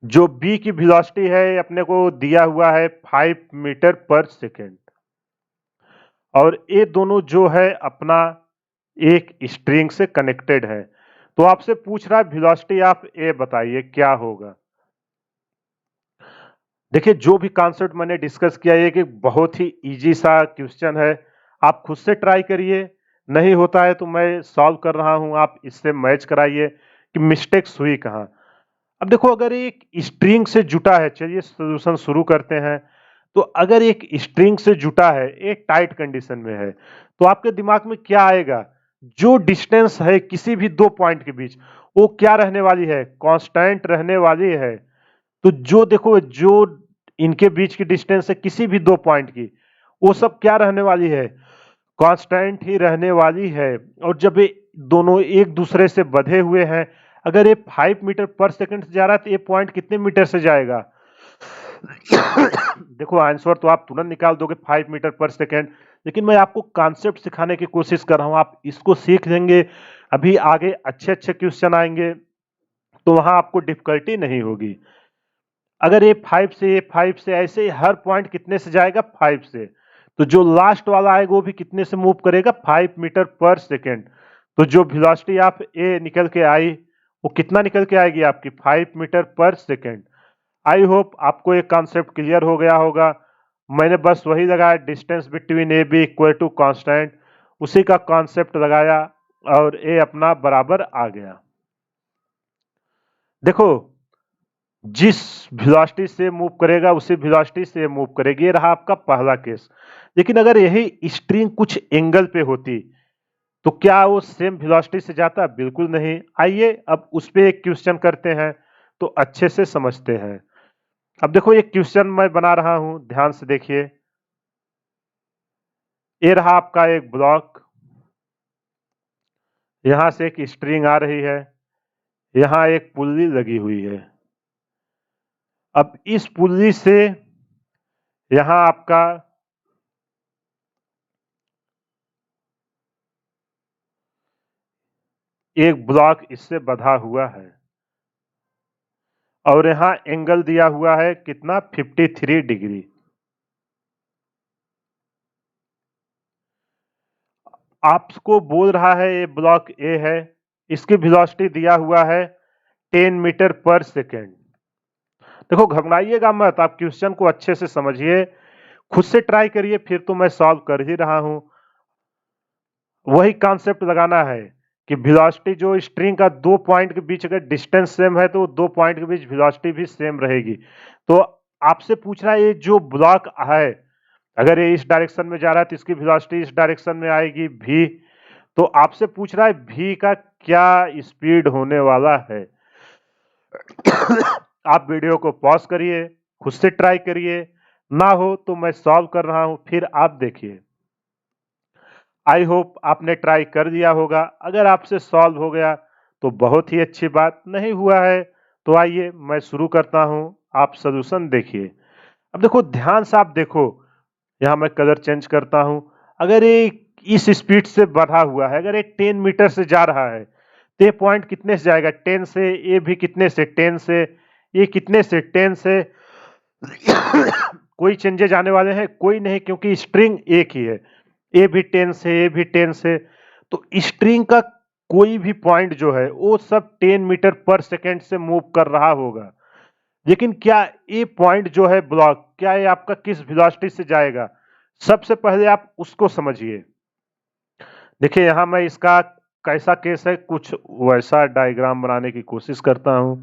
जो बी की वेलोसिटी है अपने को दिया हुआ है 5 मीटर पर सेकेंड, और ये दोनों जो है अपना एक स्ट्रिंग से कनेक्टेड है। तो आपसे पूछ रहा है वेलोसिटी ऑफ ए बताइए क्या होगा। देखिए जो भी कॉन्सेप्ट मैंने डिस्कस किया है कि बहुत ही इजी सा क्वेश्चन है, आप खुद से ट्राई करिए। नहीं होता है तो मैं सॉल्व कर रहा हूं, आप इससे मैच कराइए कि मिस्टेक्स हुई कहां। अब देखो अगर एक स्ट्रिंग से जुटा है, चलिए सॉल्यूशन शुरू करते हैं। तो अगर एक स्ट्रिंग से जुटा है, एक टाइट कंडीशन में है, तो आपके दिमाग में क्या आएगा, जो डिस्टेंस है किसी भी दो पॉइंट के बीच वो क्या रहने वाली है, कांस्टेंट रहने वाली है। तो जो देखो जो इनके बीच की डिस्टेंस है किसी भी दो पॉइंट की, वो सब क्या रहने वाली है, कांस्टेंट ही रहने वाली है। और जब ये दोनों एक दूसरे से बंधे हुए हैं, अगर ये 5 मीटर पर सेकंड से जा रहा है तो ये पॉइंट कितने मीटर से जाएगा। देखो आंसर तो आप तुरंत निकाल दोगे 5 मीटर पर सेकंड, लेकिन मैं आपको कॉन्सेप्ट सिखाने की कोशिश कर रहा हूं, आप इसको सीख लेंगे, अभी आगे अच्छे अच्छे क्वेश्चन आएंगे तो वहां आपको डिफिकल्टी नहीं होगी। अगर ये 5 से ऐसे हर पॉइंट कितने से जाएगा, 5 से, तो जो लास्ट वाला आएगा वो भी कितने से मूव करेगा, 5 मीटर पर सेकेंड। तो जो वेलोसिटी आप ए निकल के आई वो कितना निकल के आएगी आपकी, 5 मीटर पर सेकेंड। आई होप आपको एक कॉन्सेप्ट क्लियर हो गया होगा। मैंने बस वही लगाया, distance between A B equal to constant, उसी का कॉन्सेप्ट लगाया और ए अपना बराबर आ गया। देखो जिस वेलोसिटी से मूव करेगा उसी वेलोसिटी से मूव करेगी, ये रहा आपका पहला केस। लेकिन अगर यही स्ट्रिंग कुछ एंगल पे होती तो क्या वो सेम वेलोसिटी से जाता, बिल्कुल नहीं। आइए अब उस पे एक क्वेश्चन करते हैं तो अच्छे से समझते हैं। अब देखो ये क्वेश्चन मैं बना रहा हूं, ध्यान से देखिए। ये रहा आपका एक ब्लॉक, यहां से एक स्ट्रिंग आ रही है, यहां एक पुल्ली लगी हुई है। अब इस पुल्ली से यहां आपका एक ब्लॉक इससे बंधा हुआ है और यहां एंगल दिया हुआ है कितना 53 डिग्री। आपको बोल रहा है ये ब्लॉक ए है, इसकी वेलोसिटी दिया हुआ है 10 मीटर पर सेकेंड। देखो घबराइएगा मत, आप क्वेश्चन को अच्छे से समझिए, खुद से ट्राई करिए, फिर तो मैं सॉल्व कर ही रहा हूं। वही कॉन्सेप्ट लगाना है कि वेलोसिटी जो स्ट्रिंग का दो पॉइंट के बीच अगर डिस्टेंस सेम है तो दो पॉइंट के बीच वेलोसिटी भी सेम रहेगी। तो आपसे पूछ रहा है ये जो ब्लॉक है, अगर ये इस डायरेक्शन में जा रहा है तो इसकी वेलोसिटी इस डायरेक्शन में आएगी v। तो आपसे पूछ रहा है v का क्या स्पीड होने वाला है। आप वीडियो को पॉज करिए, खुद से ट्राई करिए, ना हो तो मैं सॉल्व कर रहा हूं, फिर आप देखिए। आई होप आपने ट्राई कर दिया होगा। अगर आपसे सॉल्व हो गया तो बहुत ही अच्छी बात, नहीं हुआ है तो आइए मैं शुरू करता हूं, आप सॉल्यूशन देखिए। अब देखो ध्यान से, आप देखो यहां मैं कलर चेंज करता हूं। अगर ये इस स्पीड से बढ़ा हुआ है, अगर ये 10 मीटर से जा रहा है तो ये पॉइंट कितने से जाएगा 10 से, ये भी कितने से 10 से, ये कितने से 10 से। कोई चेंजेज आने वाले हैं? कोई नहीं, क्योंकि स्ट्रिंग एक ही है। ए भी 10 से, ए भी 10 से, तो स्ट्रिंग का कोई भी पॉइंट जो है वो सब 10 मीटर पर सेकेंड से मूव कर रहा होगा। लेकिन क्या ये पॉइंट जो है ब्लॉक, क्या ये आपका किस वेलोसिटी से जाएगा? सबसे पहले आप उसको समझिए। देखिए यहां मैं इसका कैसा केस है, कुछ वैसा डायग्राम बनाने की कोशिश करता हूं।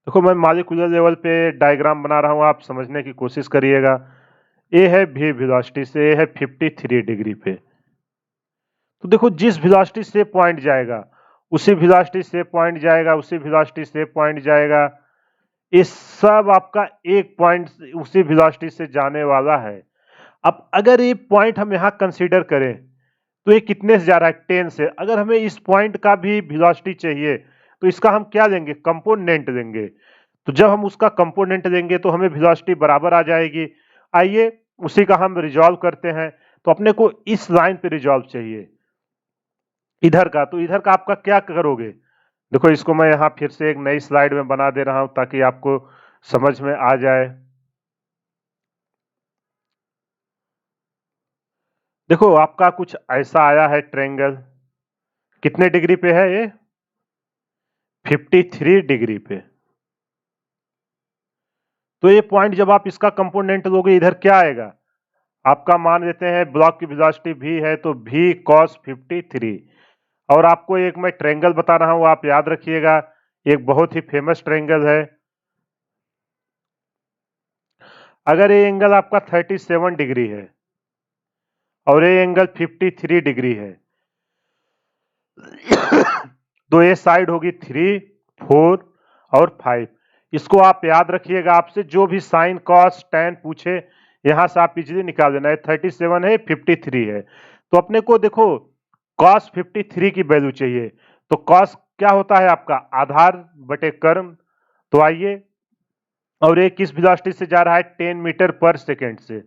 देखो मैं मॉलिक्यूलर लेवल पे डायग्राम बना रहा हूं, आप समझने की कोशिश करिएगा। ए है भी वेलोसिटी से, ए है 53 डिग्री पे। तो देखो जिस वेलोसिटी से पॉइंट जाएगा उसी वेलोसिटी से पॉइंट जाएगा, उसी वेलोसिटी से पॉइंट जाएगा। ये सब आपका एक पॉइंट उसी वेलोसिटी से जाने वाला है। अब अगर ये पॉइंट हम यहाँ कंसीडर करें तो ये कितने से जा रहा है 10 से। अगर हमें इस पॉइंट का भी वेलोसिटी चाहिए तो इसका हम क्या लेंगे, कंपोनेंट लेंगे। तो जब हम उसका कंपोनेंट लेंगे तो हमें वेलोसिटी बराबर आ जाएगी। आइए उसी का हम रिजॉल्व करते हैं। तो अपने को इस लाइन पे रिजॉल्व चाहिए इधर का, तो इधर का आपका क्या करोगे। देखो इसको मैं यहाँ फिर से एक नई स्लाइड में बना दे रहा हूं ताकि आपको समझ में आ जाए। देखो आपका कुछ ऐसा आया है ट्रायंगल, कितने डिग्री पे है ये 53 डिग्री पे। तो ये पॉइंट जब आप इसका कंपोनेंट लोगे इधर क्या आएगा, आपका मान लेते हैं ब्लॉक की वेलोसिटी v है तो v cos 53। और आपको एक मैं ट्रायंगल बता रहा हूं, आप याद रखिएगा, एक बहुत ही फेमस ट्रायंगल है। अगर ये एंगल आपका 37 डिग्री है और ये एंगल 53 डिग्री है तो ये साइड होगी 3, 4 और 5। इसको आप याद रखिएगा, आपसे जो भी साइन कॉस टैन पूछे यहां से आप इजीली निकाल देना है। 37 है 53 है, तो अपने को देखो कॉस 53 की वैल्यू चाहिए। तो कॉस क्या होता है आपका आधार बटे कर्म। तो आइए, और ये किस वेलोसिटी से जा रहा है 10 मीटर पर सेकेंड से।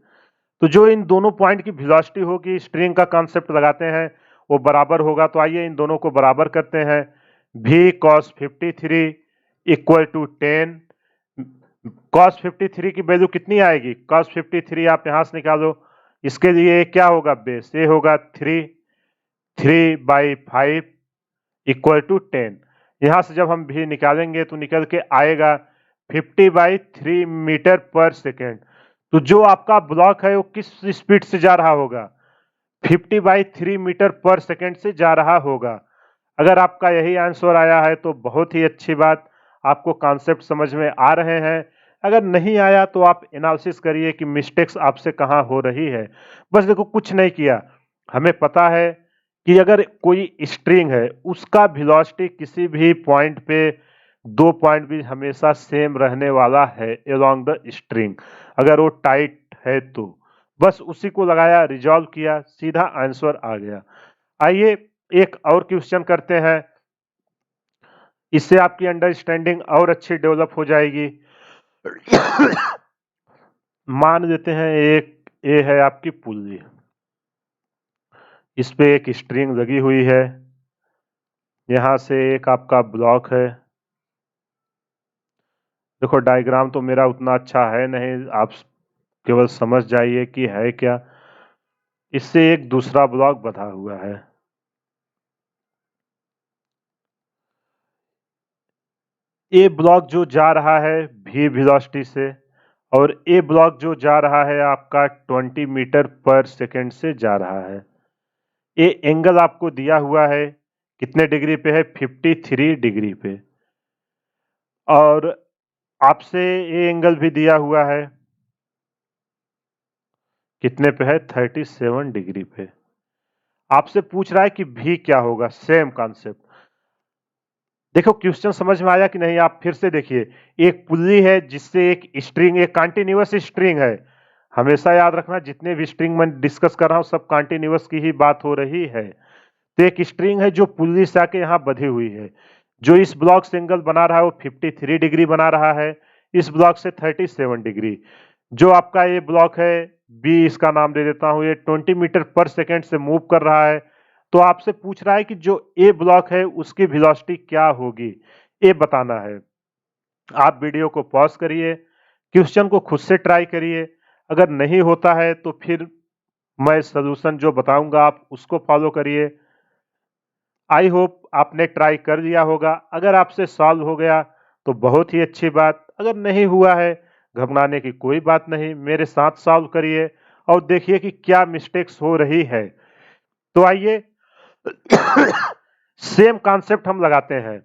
तो जो इन दोनों पॉइंट की वेलोसिटी होगी, स्ट्रिंग का कॉन्सेप्ट लगाते हैं, वो बराबर होगा। तो आइए इन दोनों को बराबर करते हैं। v cos 53 equal to 10। cos 53 की वैल्यू कितनी आएगी, cos 53 आप यहां से निकालो। इसके लिए क्या होगा, बेस ये होगा 3/5 इक्वल टू 10। यहां से जब हम भी निकालेंगे तो निकल के आएगा 50/3 मीटर पर सेकेंड। तो जो आपका ब्लॉक है वो किस स्पीड से जा रहा होगा, 50/3 मीटर पर सेकेंड से जा रहा होगा। अगर आपका यही आंसर आया है तो बहुत ही अच्छी बात, आपको कॉन्सेप्ट समझ में आ रहे हैं। अगर नहीं आया तो आप एनालिसिस करिए कि मिस्टेक्स आपसे कहाँ हो रही है। बस देखो कुछ नहीं किया, हमें पता है कि अगर कोई स्ट्रिंग है उसका वेलोसिटी किसी भी पॉइंट पे दो पॉइंट भी हमेशा सेम रहने वाला है अलोंग द स्ट्रिंग, अगर वो टाइट है तो। बस उसी को लगाया, रिजॉल्व किया, सीधा आंसर आ गया। आइए एक और क्वेश्चन करते हैं। इससे आपकी अंडरस्टैंडिंग और अच्छी डेवलप हो जाएगी। मान लेते हैं एक ये है आपकी पुल्ली, इस पे एक स्ट्रिंग लगी हुई है, यहाँ से एक आपका ब्लॉक है। देखो डायग्राम तो मेरा उतना अच्छा है नहीं, आप केवल समझ जाइए कि है क्या। इससे एक दूसरा ब्लॉक बंधा हुआ है, ए ब्लॉक जो जा रहा है v वेलोसिटी से, और ए ब्लॉक जो जा रहा है आपका 20 मीटर पर सेकंड से जा रहा है। ये एंगल आपको दिया हुआ है, कितने डिग्री पे है? 53 डिग्री पे। और आपसे ये एंगल भी दिया हुआ है, कितने पे है? 37 डिग्री पे। आपसे पूछ रहा है कि v क्या होगा, सेम कॉन्सेप्ट। देखो क्वेश्चन समझ में आया कि नहीं? आप फिर से देखिए, एक पुल्ली है जिससे एक स्ट्रिंग, एक कंटिन्यूअस स्ट्रिंग है। हमेशा याद रखना, जितने भी स्ट्रिंग मैं डिस्कस कर रहा हूं सब कंटिन्यूअस की ही बात हो रही है। तो एक स्ट्रिंग है जो पुल्ली से आके यहाँ बंधी हुई है। जो इस ब्लॉक से एंगल बना रहा है वो 53 डिग्री बना रहा है, इस ब्लॉक से 37 डिग्री। जो आपका ये ब्लॉक है बी, इसका नाम दे देता हूं, ये 20 मीटर पर सेकेंड से मूव कर रहा है। तो आपसे पूछ रहा है कि जो ए ब्लॉक है उसकी वेलोसिटी क्या होगी, ये बताना है। आप वीडियो को पॉज करिए, क्वेश्चन को खुद से ट्राई करिए। अगर नहीं होता है तो फिर मैं सलूशन जो बताऊंगा आप उसको फॉलो करिए। आई होप आपने ट्राई कर लिया होगा। अगर आपसे सॉल्व हो गया तो बहुत ही अच्छी बात, अगर नहीं हुआ है घबराने की कोई बात नहीं, मेरे साथ सॉल्व करिए और देखिए कि क्या मिस्टेक्स हो रही है। तो आइए सेम कॉन्सेप्ट हम लगाते हैं।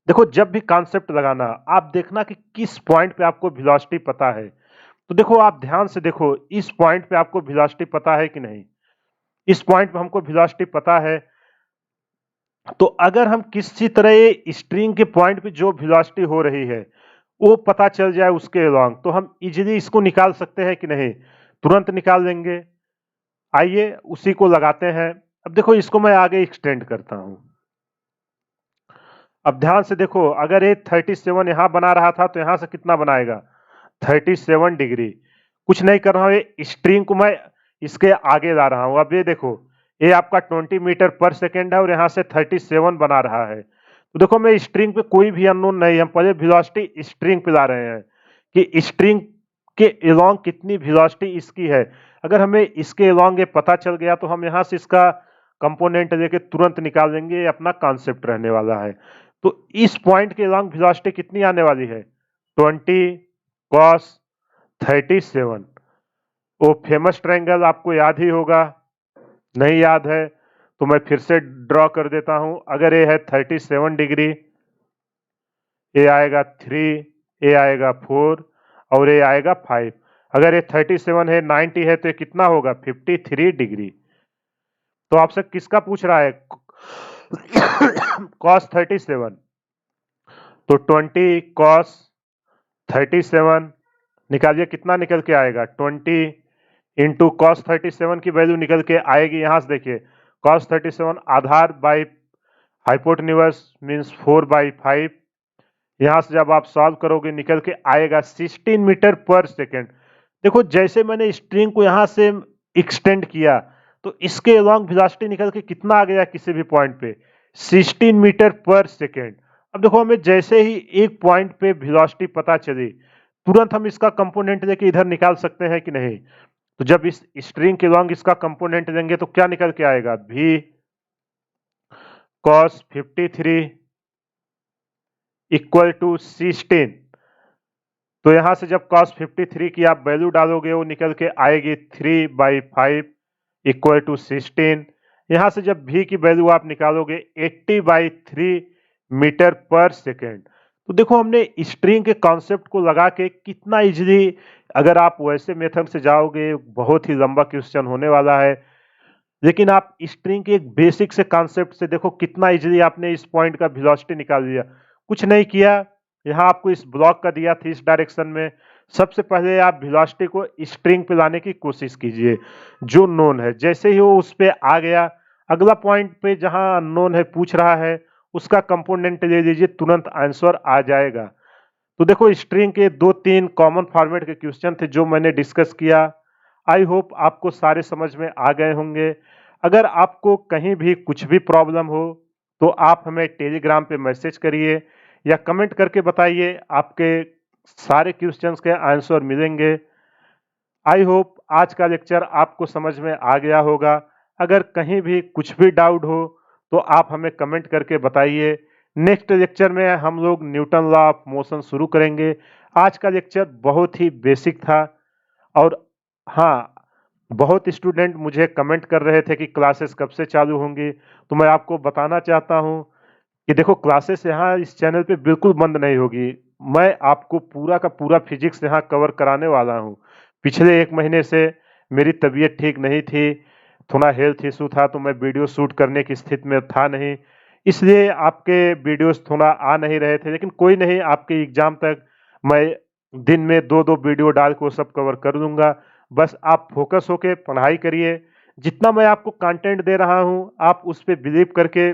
देखो जब भी कॉन्सेप्ट लगाना आप देखना कि किस पॉइंट पे आपको वेलोसिटी पता है। तो देखो आप ध्यान से देखो, इस पॉइंट पे आपको वेलोसिटी पता है कि नहीं? इस पॉइंट पे हमको वेलोसिटी पता है। तो अगर हम किसी तरह ये स्ट्रिंग के पॉइंट पे जो वेलोसिटी हो रही है वो पता चल जाए उसके अलोंग, तो हम इजीली इसको निकाल सकते हैं कि नहीं? तुरंत निकाल लेंगे। आइए उसी को लगाते हैं। अब देखो इसको मैं आगे एक्सटेंड करता हूं। अब ध्यान से देखो, अगर ये 37 यहां बना रहा था तो यहां से कितना बनाएगा? 37 डिग्री। कुछ नहीं कर रहा हूं, ये स्ट्रिंग को मैं इसके आगे ला रहा हूं। अब ये देखो, ये आपका 20 मीटर पर सेकेंड है और यहां से 37 बना रहा है। तो देखो मैं स्ट्रिंग पे कोई भी अननोन नहीं, हम पहले वेलोसिटी स्ट्रिंग पे ला रहे हैं कि स्ट्रिंग के अलोंग कितनी वेलोसिटी इसकी है। अगर हमें इसके अलोंग ये पता चल गया तो हम यहां से इसका कंपोनेंट लेके तुरंत निकाल देंगे, ये अपना कॉन्सेप्ट रहने वाला है। तो इस पॉइंट के अलोंग वेलोसिटी कितनी आने वाली है? 20 cos 37। वो फेमस ट्रायंगल आपको याद ही होगा, नहीं याद है तो मैं फिर से ड्रॉ कर देता हूं। अगर ये है 37 डिग्री, ये आएगा 3, ये आएगा 4 और ये आएगा 5। अगर ये 37 है, 90 है तो ये कितना होगा? 53 डिग्री। तो आपसे किसका पूछ रहा है? cos 37। तो 20 cos 37 निकालिए, कितना निकल के आएगा? 20 इंटू कॉस 37 की वैल्यू निकल के आएगी। यहां से देखिए, cos 37 Aadhaar by hypotenuse means 4/5। यहां से जब आप सॉल्व करोगे निकल के आएगा 16 मीटर पर सेकेंड। देखो जैसे मैंने स्ट्रिंग को यहां से एक्सटेंड किया तो इसके अलोंग वेलोसिटी निकल के कितना आ गया किसी भी पॉइंट पे? 16 मीटर पर सेकेंड। अब देखो हमें जैसे ही एक पॉइंट पे वेलोसिटी पता चली तुरंत हम इसका कंपोनेंट लेके इधर निकाल सकते हैं कि नहीं? तो जब इस स्ट्रिंग के लॉन्ग इसका कंपोनेंट लेंगे तो क्या निकल के आएगा? v cos 53 equal to 16। तो यहां से जब cos 53 की आप वैल्यू डालोगे वो निकल के आएगी 3/5 इक्वल टू 16। यहां से जब v की वैल्यू आप निकालोगे 80/3 मीटर पर सेकेंड। तो देखो हमने स्ट्रिंग के कॉन्सेप्ट को लगा के कितना इजीली, अगर आप वैसे मेथड से जाओगे बहुत ही लंबा क्वेश्चन होने वाला है, लेकिन आप स्ट्रिंग के एक बेसिक से कॉन्सेप्ट से देखो कितना इजीली आपने इस पॉइंट का वेलोसिटी निकाल लिया। कुछ नहीं किया, यहाँ आपको इस ब्लॉक का दिया था इस डायरेक्शन में। सबसे पहले आप वेलोसिटी को स्ट्रिंग पे लाने की कोशिश कीजिए जो नोन है। जैसे ही वो उस पे आ गया, अगला पॉइंट पे जहां अननोन है पूछ रहा है उसका कंपोनेंट ले लीजिए, तुरंत आंसर आ जाएगा। तो देखो स्ट्रिंग के 2-3 कॉमन फॉर्मेट के क्वेश्चन थे जो मैंने डिस्कस किया। आई होप आपको सारे समझ में आ गए होंगे। अगर आपको कहीं भी कुछ भी प्रॉब्लम हो तो आप हमें टेलीग्राम पे मैसेज करिए या कमेंट करके बताइए, आपके सारे क्वेश्चंस के आंसर मिलेंगे। आई होप आज का लेक्चर आपको समझ में आ गया होगा। अगर कहीं भी कुछ भी डाउट हो तो आप हमें कमेंट करके बताइए। नेक्स्ट लेक्चर में हम लोग न्यूटन लॉ ऑफ मोशन शुरू करेंगे। आज का लेक्चर बहुत ही बेसिक था। और हाँ, बहुत स्टूडेंट मुझे कमेंट कर रहे थे कि क्लासेस कब से चालू होंगी, तो मैं आपको बताना चाहता हूँ कि देखो क्लासेस यहाँ इस चैनल पे बिल्कुल बंद नहीं होगी। मैं आपको पूरा का पूरा फिजिक्स यहाँ कवर कराने वाला हूँ। पिछले 1 महीने से मेरी तबीयत ठीक नहीं थी, थोड़ा हेल्थ इशू था, तो मैं वीडियो शूट करने की स्थिति में था नहीं, इसलिए आपके वीडियोस थोड़ा आ नहीं रहे थे। लेकिन कोई नहीं, आपके एग्जाम तक मैं दिन में 2-2 वीडियो डाल के वो सब कवर कर दूंगा। बस आप फोकस होके पढ़ाई करिए। जितना मैं आपको कंटेंट दे रहा हूँ आप उस पे बिलीव करके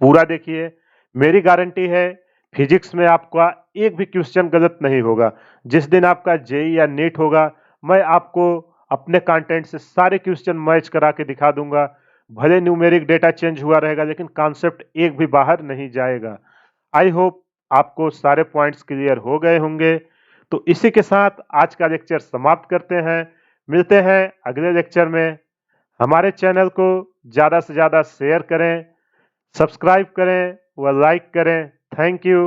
पूरा देखिए। मेरी गारंटी है फिजिक्स में आपका एक भी क्वेश्चन गलत नहीं होगा। जिस दिन आपका जेई या नीट होगा, मैं आपको अपने कंटेंट से सारे क्वेश्चन मैच करा के दिखा दूंगा। भले न्यूमेरिक डेटा चेंज हुआ रहेगा लेकिन कॉन्सेप्ट एक भी बाहर नहीं जाएगा। आई होप आपको सारे पॉइंट्स क्लियर हो गए होंगे। तो इसी के साथ आज का लेक्चर समाप्त करते हैं। मिलते हैं अगले लेक्चर में। हमारे चैनल को ज़्यादा से ज़्यादा शेयर करें, सब्सक्राइब करें व लाइक करें। Thank you.